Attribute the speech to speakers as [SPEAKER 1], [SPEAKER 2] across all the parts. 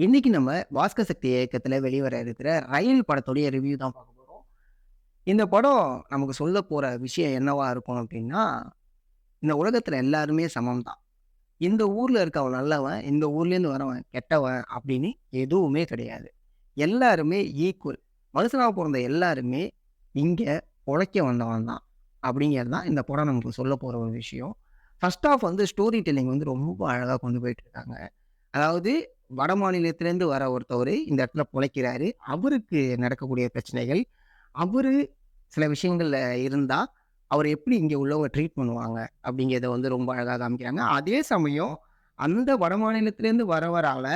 [SPEAKER 1] இன்னைக்கு நம்ம பாஸ்கர் சக்தி இயக்கத்துல வெளிவர இருக்கிற ரயில் படத்துடைய ரிவ்யூ தான் பார்க்க போறோம். இந்த படம் நமக்கு சொல்லப் போற விஷயம் என்னவா இருக்கும் அப்படின்னா, இந்த உலகத்துல எல்லாருமே சமம் தான். இந்த ஊர்ல இருக்கவன் நல்லவன், இந்த ஊர்லேருந்து வரவன் கெட்டவன் அப்படின்னு எதுவுமே கிடையாது. எல்லாருமே ஈக்குவல். மனுஷனா பொறந்த எல்லாருமே இங்க பொழைக்க வந்தவன் தான். அப்படிங்கிறது தான் இந்த படம் நமக்கு சொல்லப் போற ஒரு விஷயம். ஃபர்ஸ்ட் ஆஃப் வந்து ஸ்டோரி டெல்லிங் வந்து ரொம்ப அழகா கொண்டு போயிட்டு இருக்காங்க. அதாவது வட மாநிலத்திலேருந்து வர ஒருத்தவரு இந்த இடத்துல பொழைக்கிறாரு. அவருக்கு நடக்கக்கூடிய பிரச்சனைகள், அவரு சில விஷயங்கள்ல இருந்தா, அவர எப்படி இங்க உள்ளவங்க ட்ரீட் பண்ணுவாங்க, அப்படிங்கிறத வந்து ரொம்ப அழகா காமிக்கிறாங்க. அதே சமயம் அந்த வட மாநிலத்திலேருந்து வரவரால,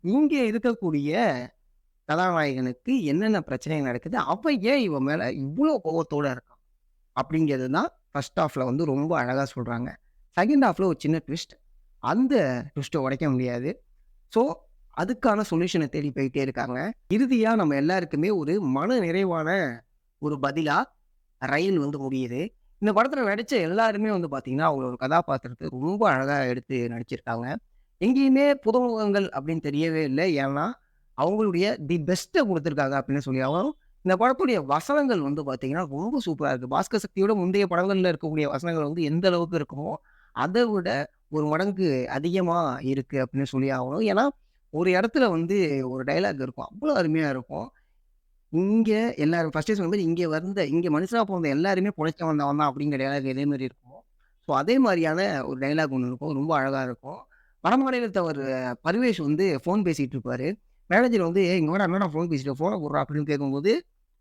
[SPEAKER 1] இங்க இருக்கக்கூடிய கதாநாயகனுக்கு என்னென்ன பிரச்சனைகள் நடக்குது, அவன் ஏன் இவன் மேல இவ்ளோ கோவத்தோட இருக்கான், அப்படிங்கிறது தான் ஃபர்ஸ்ட் ஹாஃப்ல வந்து ரொம்ப அழகா சொல்றாங்க. செகண்ட் ஹாஃப்ல ஒரு சின்ன ட்விஸ்ட். அந்த ட்விஸ்ட்ட உடைக்க முடியாது. ஸோ, அதுக்கான சொல்யூஷன தேடி போயிட்டே இருக்காங்க. இறுதியா நம்ம எல்லாருக்குமே ஒரு மன நிறைவான ஒரு பதிலா ரயில் வந்து முடியுது. இந்த படத்துல நடிச்ச எல்லாருமே வந்து பார்த்தீங்கன்னா, அவங்களோட கதாபாத்திரத்த ரொம்ப அழகா எடுத்து நடிச்சிருக்காங்க. எங்கேயுமே புதுமுகங்கள் அப்படின்னு தெரியவே இல்ல. ஏன்னா, அவங்களுடைய தி பெஸ்ட்ட குடுத்துருக்காங்க அப்படின்னு சொல்லி ஆகணும். இந்த படத்துடைய வசனங்கள் வந்து பார்த்தீங்கன்னா, ரொம்ப சூப்பரா இருக்கு. பாஸ்கர் சக்தியோட முந்தைய படங்கள்ல இருக்கக்கூடிய வசனங்கள் வந்து எந்த அளவுக்கு இருக்குமோ, அத விட ஒரு மடங்கு அதிகமா இருக்கு அப்படின்னு சொல்லி ஆகணும். ஏன்னா, ஒரு இடத்துல வந்து ஒரு டயலாக் இருக்கும். அவ்வளோ அருமையா இருக்கும். இங்க எல்லாரும் ஃபர்ஸ்ட்டே சொன்ன மாரி இங்க மனுஷனா பொறந்த எல்லாருமே பொழைக்க வந்தவன் தான் அப்படிங்கிற டயலாக் இதே மாரி இருக்கும். ஸோ அதே மாரியான ஒரு டயலாக் ஒண்ணு இருக்கும். ரொம்ப அழகா இருக்கும். வடமாநிலத்தவர் பர்வேஷ் வந்து ஃபோன் பேசிட்டு இருப்பாரு. மேனேஜர் வந்து "ஏய் இங்க வாடா என்னடா ஃபோன் பேசிட்டு ஃபோன குட்றா" அப்படின்னு கேட்கும்போது,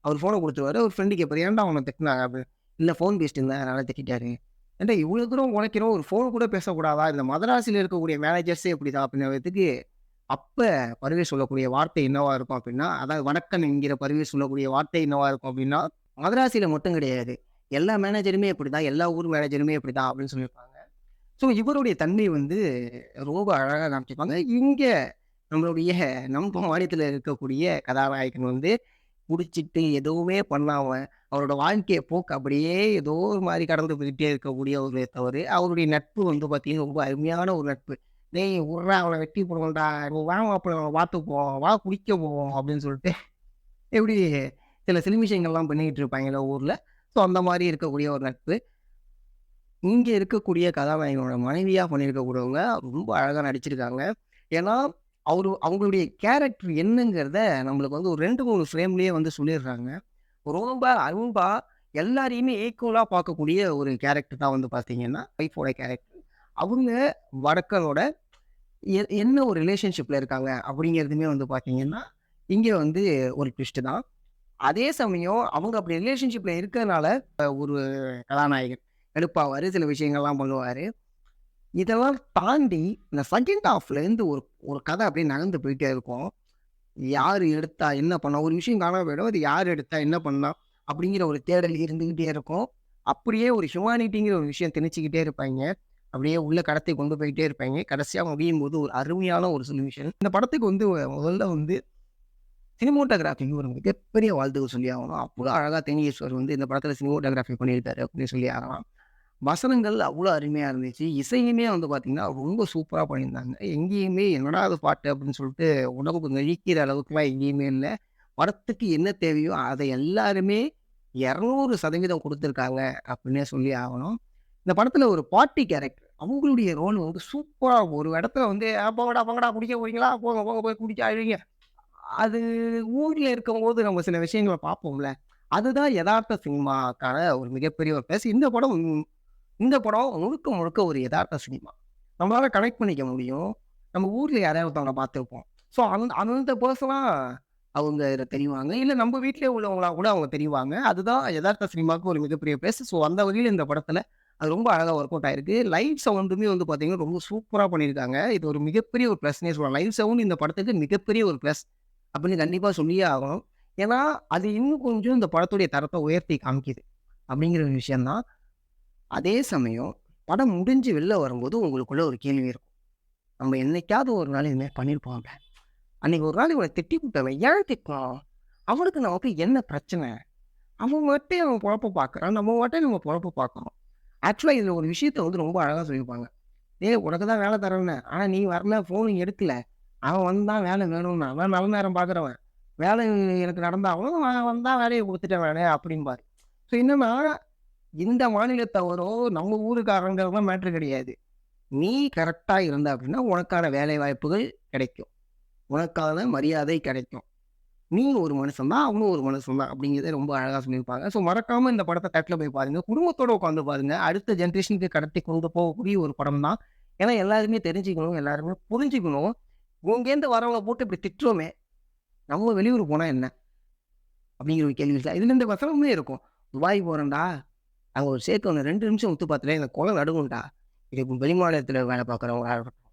[SPEAKER 1] அவர் ஃபோன குடுத்துருவாரு. அவர் ஃப்ரெண்ட் கேட்பாரு, "ஏன்டா உன்ன திட்டுனாங்க?" அப்படின்னு. "இல்ல ஃபோன் பேசிட்டு இருந்தேன் அதனால திட்டிட்டாரு." "ஏன்டா இவ்வளோ தூரம் உழைக்கிறோம் ஒரு ஃபோன் கூட பேசக்கூடாதா? இந்த மதராஸில இருக்கக்கூடிய மேனேஜர்ஸே இப்படிதான்." அப்படின்னதுக்கு அப்ப பர்வேஸ் சொல்லக்கூடிய வார்த்தை என்னவா இருக்கும் அப்படின்னா, அதாவது வணக்கம் என்கிற பர்வேஸ் சொல்லக்கூடிய வார்த்தை என்னவா இருக்கும் அப்படின்னா, "மதராசியில மட்டும் கிடையாது. எல்லா மேனேஜருமே இப்படிதான். எல்லா ஊர் மேனேஜருமே இப்படிதான்." அப்படின்னு சொல்லியிருப்பாங்க. ஸோ இவருடைய தன்மை வந்து ரொம்ப அழகா காமிச்சிருப்பாங்க. இங்க நம்மளுடைய நம்ம மாநிலத்தில இருக்கக்கூடிய கதாநாயகன் வந்து குடிச்சிட்டு எதுவுமே பண்ணாம, அவரோட வாழ்க்கைய போக்கு அப்படியே ஏதோ ஒரு மாரி கடந்து போயிட்டே இருக்கக்கூடிய ஒரு தவறு. அவருடைய நட்பு வந்து பார்த்தீங்கன்னா, ரொம்ப அருமையான ஒரு நட்பு. "டேய் உட்றா அவன வெட்டி போடுவோம்டா. வா மாப்பிள பார்த்துப்போம். வா குடிக்க போவோம்." அப்படின்னு சொல்லிட்டு இப்படி சில சிலுமிஷங்கள்லாம் பண்ணிக்கிட்டு இருப்பாங்கல்ல ஊர்ல. ஸோ அந்த மாரி இருக்கக்கூடிய ஒரு நட்பு. இங்க இருக்கக்கூடிய கதாநாயகனோட மனைவியா பண்ணியிருக்கக்கூடியவங்க ரொம்ப அழகா நடிச்சிருக்காங்க. ஏன்னா, அவங்களுடைய கேரக்டர் என்னங்கிறத நம்மளுக்கு வந்து ஒரு 2, 3 ஃப்ரேம்லயே வந்து சொல்லிடுறாங்க. ரொம்ப அன்பா எல்லாரையுமே ஈக்குவலா பார்க்கக்கூடிய ஒரு கேரக்டர் தான் வந்து பார்த்தீங்கன்னா, ஒய்ஃபோட கேரக்டர். அவங்க வடக்கனோட என்ன ஒரு ரிலேஷன்ஷிப்ல இருக்காங்க அப்படிங்கிறதுமே வந்து பார்த்தீங்கன்னா, இங்க வந்து ஒரு ட்விஸ்ட் தான். அதே சமயம் அவங்க அப்படி ரிலேஷன்ஷிப்ல இருக்கறனால ஒரு கதாநாயகன் கடுப்பாவாரு. சில விஷயங்கள்லாம் பண்ணுவாரு. இதெல்லாம் தாண்டி இந்த செகண்ட் ஹாஃப்லேருந்து ஒரு ஒரு கதை அப்படியே நகர்ந்து போயிட்டே இருக்கும். யாரு எடுத்தா? என்ன பண்ணா? ஒரு விஷயம் காணாம போயிடும். அது யார் எடுத்தா? என்ன பண்ணா? அப்படிங்கிற ஒரு தேடல் இருந்துகிட்டே இருக்கும். அப்படியே ஒரு ஹியூமானிட்டிங்கிற ஒரு விஷயம் திணிச்சுக்கிட்டே இருப்பாய்ங்க. அப்படியே உள்ள கடத்தி கொண்டு போயிட்டே இருப்பாய்ங்க. கடைசியா முடியும்போது ஒரு அருமையான ஒரு சொல்யூஷன். இந்த படத்துக்கு வந்து முதல்ல வந்து சினிமோட்டோகிராஃபிக்கு ஒரு மிகப்பெரிய வாழ்த்துக்கள் சொல்லி ஆகணும். அவ்வளோ அழகா தேனி ஈஸ்வர் வந்து இந்த படத்தில சினிமோட்டோகிராஃபி பண்ணியிருக்காரு அப்படின்னு சொல்லி ஆகலாம். வசனங்கள் அவ்வளோ அருமையா இருந்துச்சு. இசையுமே வந்து பார்த்தீங்கன்னா, ரொம்ப சூப்பரா பண்ணியிருந்தாங்க. எங்கேயுமே "என்னடா இது பாட்டு" அப்படின்னு சொல்லிட்டு உடம்பு நெளிக்கிற அளவுக்குலாம் எங்கேயுமே இல்ல. படத்துக்கு என்ன தேவையோ அத எல்லாருமே 200% குடுத்துருக்காங்க அப்படின்னே சொல்லி ஆகணும். இந்த படத்துல ஒரு பாட்டி கேரக்டர். அவங்களுடைய ரோல் வந்து சூப்பரா ஒரு இடத்துல வந்து போங்கடா, போங்கடா குடிக்க போறீங்களா? போங்க, போங்க போய் குடிச்சு அழுவீங்க." அது ஊர்ல இருக்கும்போது நம்ம சில விஷயங்கள பார்ப்போம்ல. அதுதான் எதார்த்த சினிமாக்கான ஒரு மிகப்பெரிய ஒரு பிளஸ். இந்த படம் முழுக்க முழுக்க ஒரு எதார்த்த சினிமா. நம்மளால கனெக்ட் பண்ணிக்க முடியும். நம்ம ஊர்ல யாரையாவது ஒருத்தவங்கள பார்த்துருப்போம். ஸோ அந்த அந்த பெர்சனா அவங்க இதுல தெரிவாங்க. இல்ல நம்ம வீட்லயே உள்ளவங்களா கூட அவங்க தெரிவாங்க. அதுதான் எதார்த்த சினிமாவுக்கு ஒரு மிகப்பெரிய பிளஸ். ஸோ அந்த வகையில இந்த படத்துல அது ரொம்ப அழகா ஒர்க் அவுட் ஆயிருக்கு. லைவ் சவுண்டுமே வந்து பார்த்தீங்கன்னா, ரொம்ப சூப்பரா பண்ணியிருக்காங்க. இது ஒரு மிகப்பெரிய ஒரு பிளஸ்ன்னே சொல்லலாம். லைவ் சவுண்ட் இந்த படத்துக்கு மிகப்பெரிய ஒரு பிளஸ் அப்படின்னு கண்டிப்பா சொல்லியே ஆகணும். ஏன்னா, அது இன்னும் கொஞ்சம் இந்த படத்துடைய தரத்த உயர்த்தி காமிக்குது. அப்படிங்கிற ஒரு விஷயம் தான். அதே சமயம் படம் முடிஞ்சு வெளில வரும்போது உங்களுக்குள்ள ஒரு கேள்வி இருக்கும். நம்ம என்னைக்காவது ஒரு நாள் இது மாரி பண்ணியிருப்போம்ல. அன்னைக்கு ஒரு நாள் இவன திட்டிப்புட்டவன் ஏன் திட்டினான்? அவனுக்கு நமக்கு என்ன பிரச்சனை? அவன் பாட்டுக்கு அவன் பொழப்ப பார்க்குறான். நம்ம பாட்டுக்கு நம்ம பொழப்ப பார்க்குறோம். ஆக்சுவலா இதுல ஒரு விஷயத்த வந்து ரொம்ப அழகா சொல்லியிருப்பாங்க. "டேய் உனக்கு தான் வேலை தரேன்னேன். ஆனா நீ வரல, ஃபோனும் எடுக்கல. அவன் வந்தான் வேலை வேணும்னா, அவன் நல்ல நேரம் பார்க்குறவன். வேலை எனக்கு நடந்தாகணும். அவன் வந்தா வேலைய குடுத்துட்டேன் நானு அப்படிம்பாரு. ஸோ என்னன்னா, இந்த மாநிலத்தவரோ, நம்ம ஊருக்காரங்கலாம் மேட்டர் கிடையாது. நீ கரெக்ட்டா இருந்த அப்படின்னா, உனக்கான வேலை வாய்ப்புகள் கிடைக்கும். உனக்கான மரியாதை கிடைக்கும். நீ ஒரு மனுஷன் தான், அவனும் ஒரு மனுஷன் தான் அப்படிங்கிறத ரொம்ப அழகா சொல்லியிருப்பாங்க. ஸோ மறக்காம இந்த படத்த தியேட்டர்ல போய் பாருங்க. குடும்பத்தோட உட்காந்து பாருங்க. அடுத்த ஜெனரேஷனுக்கு கடத்தி கொண்டு போகக்கூடிய ஒரு படம் தான். ஏன்னா எல்லாருமே தெரிஞ்சுக்கணும், எல்லாருமே புரிஞ்சுக்கணும். இங்கேருந்து வரவங்கள போட்டு இப்படி திட்டுறோமே, நம்ம வெளியூர் போனா என்ன? அப்படிங்கிற ஒரு கேள்வி இருக்குல்ல. இதுல இந்த வசனமே இருக்கும். துபாய் போறேன்டா, அங்க ஒரு சேக்கு ஒண்ணு 2 நிமிஷம் உத்து பார்த்துட்டேன் எனக்கு குலை நடுங்கும்டா. இது வெளிமாநிலத்தில வேலை பார்க்குறவங்களா இருக்கட்டும்,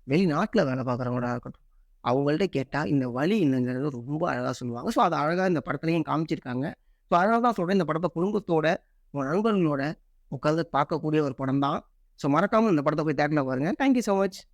[SPEAKER 1] வெளிநாட்ல வேலை பார்க்குறவங்களா இருக்கட்டும். அவங்கள்ட்ட கேட்டா இந்த வலி என்னங்கிறத ரொம்ப அழகா சொல்லுவாங்க. ஸோ, அத அழகா இந்த படத்துலயும் காமிச்சிருக்காங்க. ஸோ, அதனால தான் சொல்றேன் இந்த படத்த குடும்பத்தோட, உங்க நண்பர்களோட உட்கார்ந்து பார்க்கக்கூடிய ஒரு படம் தான். ஸோ, மறக்காம இந்த படத்த போய் தியேட்டர்ல பாருங்க. Thank you so much.